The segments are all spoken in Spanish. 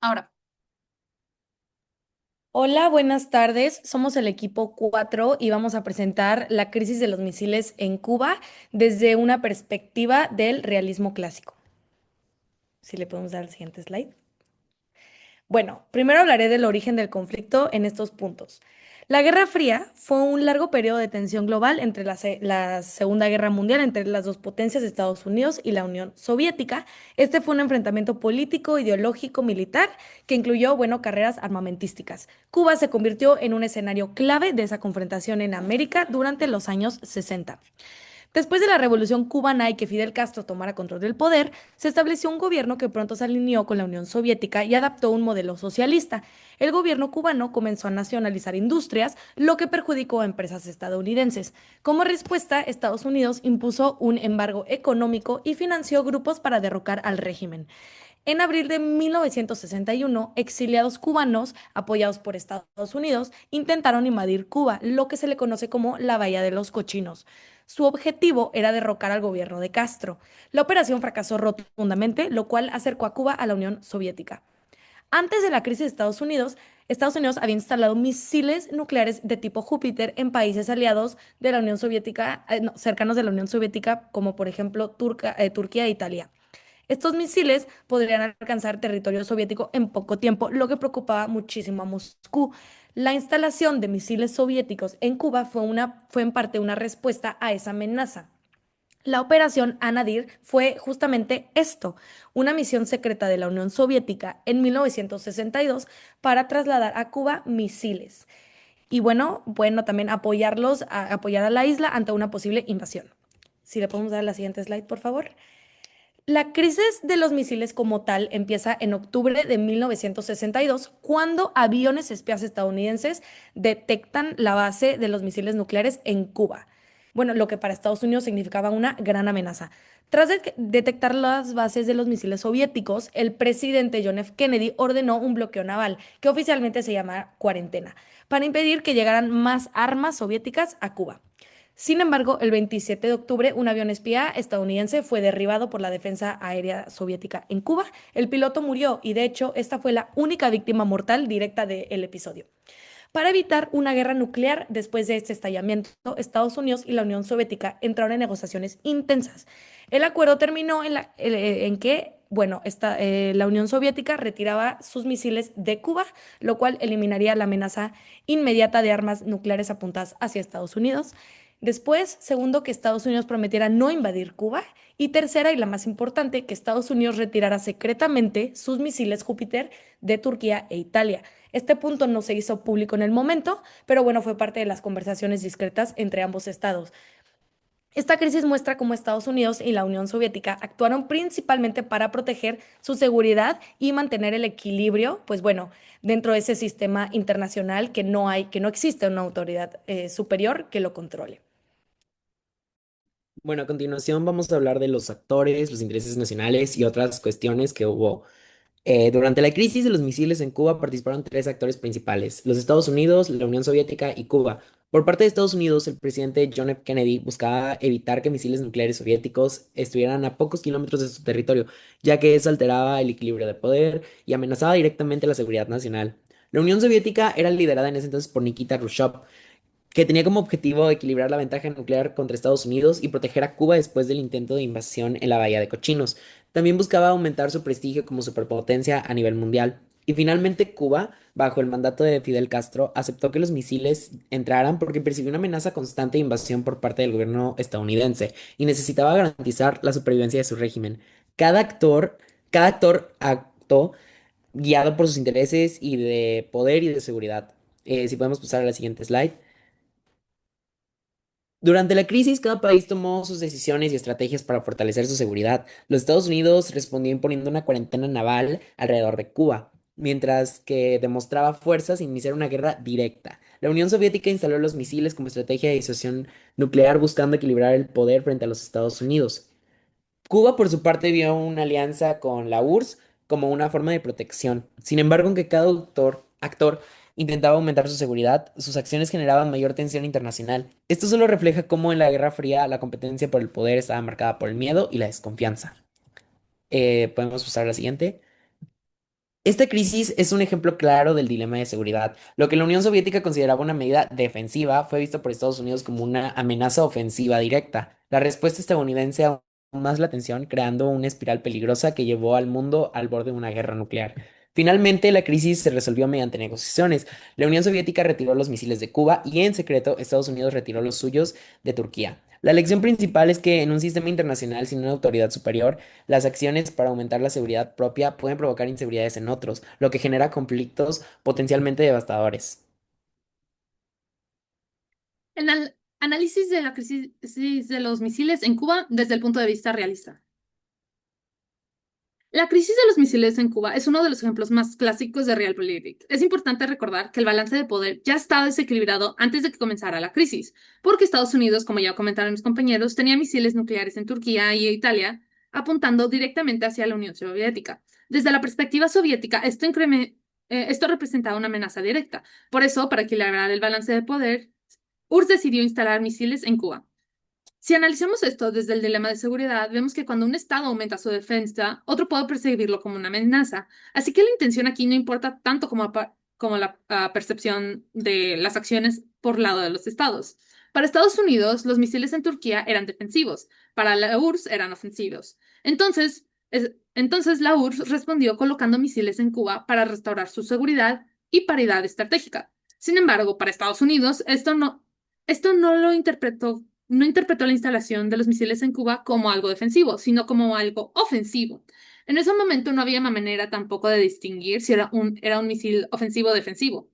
Ahora, Hola, buenas tardes. Somos el equipo 4 y vamos a presentar la crisis de los misiles en Cuba desde una perspectiva del realismo clásico. Si le podemos dar el siguiente slide. Bueno, primero hablaré del origen del conflicto en estos puntos. La Guerra Fría fue un largo periodo de tensión global entre la Segunda Guerra Mundial entre las dos potencias, Estados Unidos y la Unión Soviética. Este fue un enfrentamiento político, ideológico, militar, que incluyó, bueno, carreras armamentísticas. Cuba se convirtió en un escenario clave de esa confrontación en América durante los años 60. Después de la Revolución cubana y que Fidel Castro tomara control del poder, se estableció un gobierno que pronto se alineó con la Unión Soviética y adaptó un modelo socialista. El gobierno cubano comenzó a nacionalizar industrias, lo que perjudicó a empresas estadounidenses. Como respuesta, Estados Unidos impuso un embargo económico y financió grupos para derrocar al régimen. En abril de 1961, exiliados cubanos, apoyados por Estados Unidos, intentaron invadir Cuba, lo que se le conoce como la Bahía de los Cochinos. Su objetivo era derrocar al gobierno de Castro. La operación fracasó rotundamente, lo cual acercó a Cuba a la Unión Soviética. Antes de la crisis de Estados Unidos había instalado misiles nucleares de tipo Júpiter en países aliados de la Unión Soviética, no, cercanos de la Unión Soviética, como por ejemplo Turquía e Italia. Estos misiles podrían alcanzar territorio soviético en poco tiempo, lo que preocupaba muchísimo a Moscú. La instalación de misiles soviéticos en Cuba fue en parte una respuesta a esa amenaza. La operación Anadir fue justamente esto, una misión secreta de la Unión Soviética en 1962 para trasladar a Cuba misiles. Y bueno, también apoyar a la isla ante una posible invasión. Si le podemos dar la siguiente slide, por favor. La crisis de los misiles como tal empieza en octubre de 1962, cuando aviones espías estadounidenses detectan la base de los misiles nucleares en Cuba. Bueno, lo que para Estados Unidos significaba una gran amenaza. Tras detectar las bases de los misiles soviéticos, el presidente John F. Kennedy ordenó un bloqueo naval, que oficialmente se llama cuarentena, para impedir que llegaran más armas soviéticas a Cuba. Sin embargo, el 27 de octubre, un avión espía estadounidense fue derribado por la defensa aérea soviética en Cuba. El piloto murió y, de hecho, esta fue la única víctima mortal directa del episodio. Para evitar una guerra nuclear después de este estallamiento, Estados Unidos y la Unión Soviética entraron en negociaciones intensas. El acuerdo terminó en que, bueno, la Unión Soviética retiraba sus misiles de Cuba, lo cual eliminaría la amenaza inmediata de armas nucleares apuntadas hacia Estados Unidos. Después, segundo, que Estados Unidos prometiera no invadir Cuba. Y tercera, y la más importante, que Estados Unidos retirara secretamente sus misiles Júpiter de Turquía e Italia. Este punto no se hizo público en el momento, pero bueno, fue parte de las conversaciones discretas entre ambos estados. Esta crisis muestra cómo Estados Unidos y la Unión Soviética actuaron principalmente para proteger su seguridad y mantener el equilibrio, pues bueno, dentro de ese sistema internacional que no existe una autoridad superior que lo controle. Bueno, a continuación vamos a hablar de los actores, los intereses nacionales y otras cuestiones que hubo. Durante la crisis de los misiles en Cuba participaron tres actores principales: los Estados Unidos, la Unión Soviética y Cuba. Por parte de Estados Unidos, el presidente John F. Kennedy buscaba evitar que misiles nucleares soviéticos estuvieran a pocos kilómetros de su territorio, ya que eso alteraba el equilibrio de poder y amenazaba directamente la seguridad nacional. La Unión Soviética era liderada en ese entonces por Nikita Khrushchev, que tenía como objetivo equilibrar la ventaja nuclear contra Estados Unidos y proteger a Cuba después del intento de invasión en la Bahía de Cochinos. También buscaba aumentar su prestigio como superpotencia a nivel mundial. Y finalmente Cuba, bajo el mandato de Fidel Castro, aceptó que los misiles entraran porque percibió una amenaza constante de invasión por parte del gobierno estadounidense y necesitaba garantizar la supervivencia de su régimen. Cada actor, cada actor actuó guiado por sus intereses y de poder y de seguridad. Si podemos pasar a la siguiente slide. Durante la crisis, cada país tomó sus decisiones y estrategias para fortalecer su seguridad. Los Estados Unidos respondió imponiendo una cuarentena naval alrededor de Cuba, mientras que demostraba fuerzas sin iniciar una guerra directa. La Unión Soviética instaló los misiles como estrategia de disuasión nuclear, buscando equilibrar el poder frente a los Estados Unidos. Cuba, por su parte, vio una alianza con la URSS como una forma de protección. Sin embargo, aunque cada actor intentaba aumentar su seguridad, sus acciones generaban mayor tensión internacional. Esto solo refleja cómo en la Guerra Fría la competencia por el poder estaba marcada por el miedo y la desconfianza. Podemos pasar a la siguiente. Esta crisis es un ejemplo claro del dilema de seguridad. Lo que la Unión Soviética consideraba una medida defensiva fue visto por Estados Unidos como una amenaza ofensiva directa. La respuesta estadounidense aún más la tensión, creando una espiral peligrosa que llevó al mundo al borde de una guerra nuclear. Finalmente, la crisis se resolvió mediante negociaciones. La Unión Soviética retiró los misiles de Cuba y, en secreto, Estados Unidos retiró los suyos de Turquía. La lección principal es que en un sistema internacional sin una autoridad superior, las acciones para aumentar la seguridad propia pueden provocar inseguridades en otros, lo que genera conflictos potencialmente devastadores. El análisis de la crisis de los misiles en Cuba desde el punto de vista realista. La crisis de los misiles en Cuba es uno de los ejemplos más clásicos de Realpolitik. Es importante recordar que el balance de poder ya estaba desequilibrado antes de que comenzara la crisis, porque Estados Unidos, como ya comentaron mis compañeros, tenía misiles nucleares en Turquía y Italia, apuntando directamente hacia la Unión Soviética. Desde la perspectiva soviética, esto representaba una amenaza directa. Por eso, para equilibrar el balance de poder, URSS decidió instalar misiles en Cuba. Si analizamos esto desde el dilema de seguridad, vemos que cuando un Estado aumenta su defensa, otro puede percibirlo como una amenaza. Así que la intención aquí no importa tanto como la percepción de las acciones por lado de los Estados. Para Estados Unidos, los misiles en Turquía eran defensivos, para la URSS eran ofensivos. Entonces la URSS respondió colocando misiles en Cuba para restaurar su seguridad y paridad estratégica. Sin embargo, para Estados Unidos, esto no interpretó la instalación de los misiles en Cuba como algo defensivo, sino como algo ofensivo. En ese momento no había manera tampoco de distinguir si era un misil ofensivo o defensivo.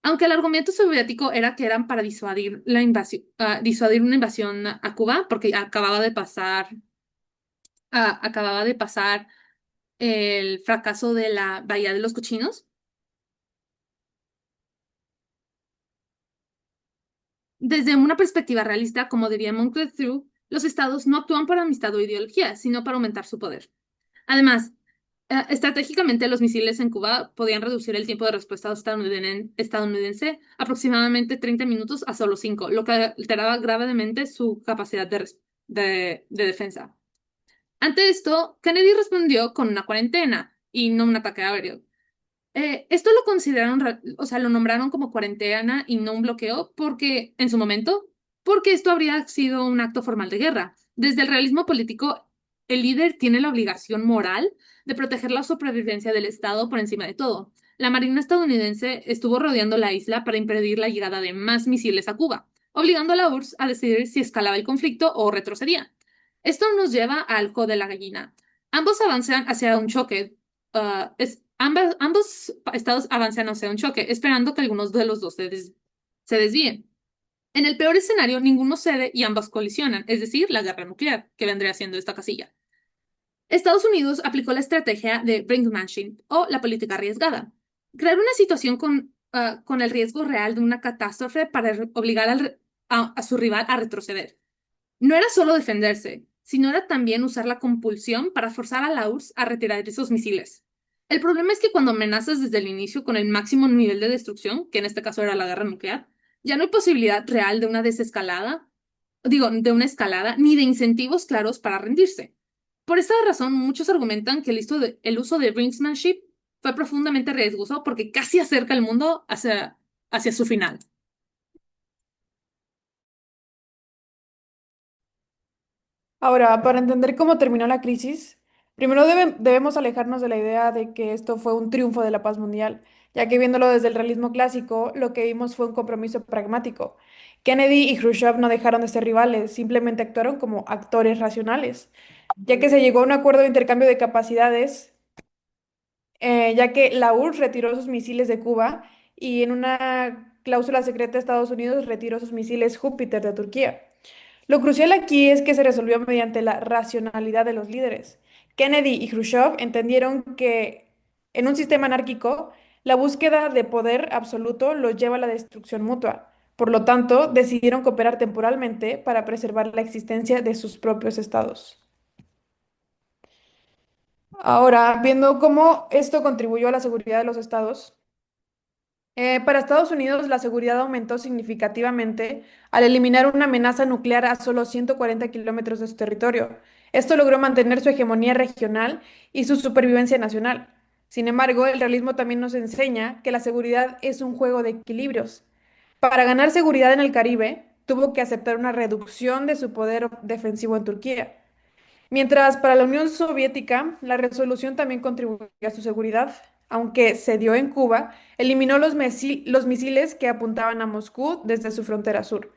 Aunque el argumento soviético era que eran para disuadir una invasión a Cuba, porque acababa de pasar el fracaso de la Bahía de los Cochinos. Desde una perspectiva realista, como diría Moncrief, los estados no actúan por amistad o ideología, sino para aumentar su poder. Además, estratégicamente los misiles en Cuba podían reducir el tiempo de respuesta estadounidense aproximadamente 30 minutos a solo 5, lo que alteraba gravemente su capacidad de defensa. Ante esto, Kennedy respondió con una cuarentena y no un ataque aéreo. Esto lo consideraron, o sea, lo nombraron como cuarentena y no un bloqueo porque, en su momento, porque esto habría sido un acto formal de guerra. Desde el realismo político, el líder tiene la obligación moral de proteger la supervivencia del Estado por encima de todo. La Marina estadounidense estuvo rodeando la isla para impedir la llegada de más misiles a Cuba, obligando a la URSS a decidir si escalaba el conflicto o retrocedía. Esto nos lleva al juego de la gallina. Ambos avanzan hacia un choque. Ambos estados avanzan hacia un choque, esperando que algunos de los dos se desvíen. En el peor escenario, ninguno cede y ambos colisionan, es decir, la guerra nuclear, que vendría siendo esta casilla. Estados Unidos aplicó la estrategia de brinkmanship o la política arriesgada. Crear una situación con el riesgo real de una catástrofe para obligar a su rival a retroceder. No era solo defenderse, sino era también usar la compulsión para forzar a la URSS a retirar esos misiles. El problema es que cuando amenazas desde el inicio con el máximo nivel de destrucción, que en este caso era la guerra nuclear, ya no hay posibilidad real de una de una escalada, ni de incentivos claros para rendirse. Por esta razón, muchos argumentan que el uso de brinksmanship fue profundamente riesgoso porque casi acerca el mundo hacia su final. Ahora, para entender cómo terminó la crisis, primero debemos alejarnos de la idea de que esto fue un triunfo de la paz mundial, ya que viéndolo desde el realismo clásico, lo que vimos fue un compromiso pragmático. Kennedy y Khrushchev no dejaron de ser rivales, simplemente actuaron como actores racionales, ya que se llegó a un acuerdo de intercambio de capacidades, ya que la URSS retiró sus misiles de Cuba y en una cláusula secreta Estados Unidos retiró sus misiles Júpiter de Turquía. Lo crucial aquí es que se resolvió mediante la racionalidad de los líderes. Kennedy y Khrushchev entendieron que en un sistema anárquico, la búsqueda de poder absoluto los lleva a la destrucción mutua. Por lo tanto, decidieron cooperar temporalmente para preservar la existencia de sus propios estados. Ahora, viendo cómo esto contribuyó a la seguridad de los estados, para Estados Unidos, la seguridad aumentó significativamente al eliminar una amenaza nuclear a solo 140 kilómetros de su territorio. Esto logró mantener su hegemonía regional y su supervivencia nacional. Sin embargo, el realismo también nos enseña que la seguridad es un juego de equilibrios. Para ganar seguridad en el Caribe, tuvo que aceptar una reducción de su poder defensivo en Turquía. Mientras para la Unión Soviética, la resolución también contribuyó a su seguridad, aunque cedió en Cuba, eliminó los misiles que apuntaban a Moscú desde su frontera sur.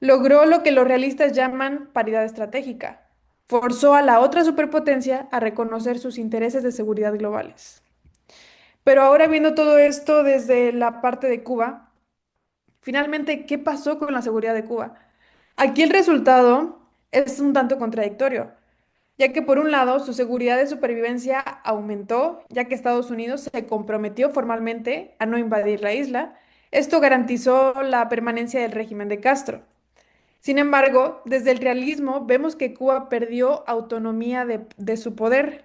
Logró lo que los realistas llaman paridad estratégica. Forzó a la otra superpotencia a reconocer sus intereses de seguridad globales. Pero ahora viendo todo esto desde la parte de Cuba, finalmente, ¿qué pasó con la seguridad de Cuba? Aquí el resultado es un tanto contradictorio, ya que por un lado su seguridad de supervivencia aumentó, ya que Estados Unidos se comprometió formalmente a no invadir la isla. Esto garantizó la permanencia del régimen de Castro. Sin embargo, desde el realismo vemos que Cuba perdió autonomía de su poder,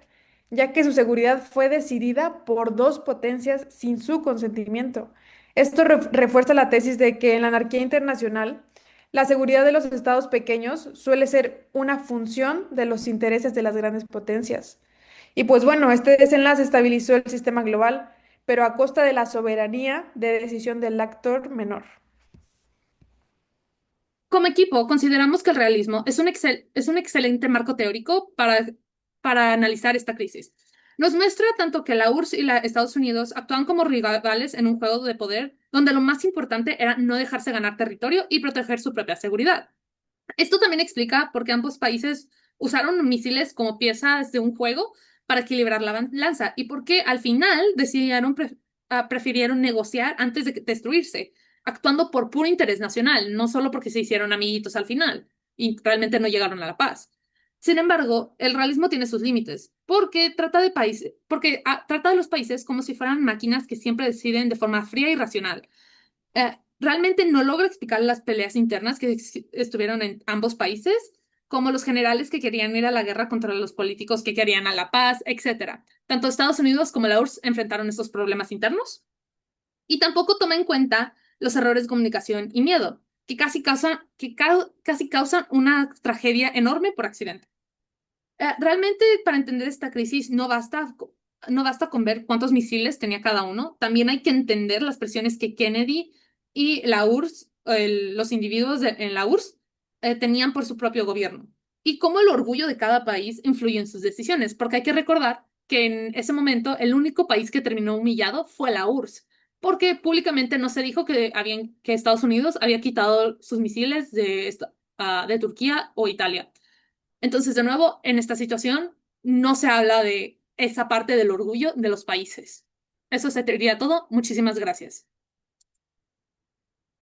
ya que su seguridad fue decidida por dos potencias sin su consentimiento. Esto refuerza la tesis de que en la anarquía internacional, la seguridad de los estados pequeños suele ser una función de los intereses de las grandes potencias. Y pues bueno, este desenlace estabilizó el sistema global, pero a costa de la soberanía de decisión del actor menor. Como equipo, consideramos que el realismo es un excelente marco teórico para analizar esta crisis. Nos muestra tanto que la URSS y Estados Unidos actúan como rivales en un juego de poder donde lo más importante era no dejarse ganar territorio y proteger su propia seguridad. Esto también explica por qué ambos países usaron misiles como piezas de un juego para equilibrar la balanza y por qué al final prefirieron negociar antes de destruirse, actuando por puro interés nacional, no solo porque se hicieron amiguitos al final y realmente no llegaron a la paz. Sin embargo, el realismo tiene sus límites, trata de los países como si fueran máquinas que siempre deciden de forma fría y racional. Realmente no logra explicar las peleas internas que estuvieron en ambos países, como los generales que querían ir a la guerra contra los políticos que querían a la paz, etcétera. Tanto Estados Unidos como la URSS enfrentaron estos problemas internos y tampoco toma en cuenta los errores de comunicación y miedo, casi causan una tragedia enorme por accidente. Realmente para entender esta crisis no basta con ver cuántos misiles tenía cada uno, también hay que entender las presiones que Kennedy y la URSS, los individuos en la URSS, tenían por su propio gobierno y cómo el orgullo de cada país influye en sus decisiones, porque hay que recordar que en ese momento el único país que terminó humillado fue la URSS, porque públicamente no se dijo que Estados Unidos había quitado sus misiles de Turquía o Italia. Entonces, de nuevo, en esta situación no se habla de esa parte del orgullo de los países. Eso sería todo. Muchísimas gracias.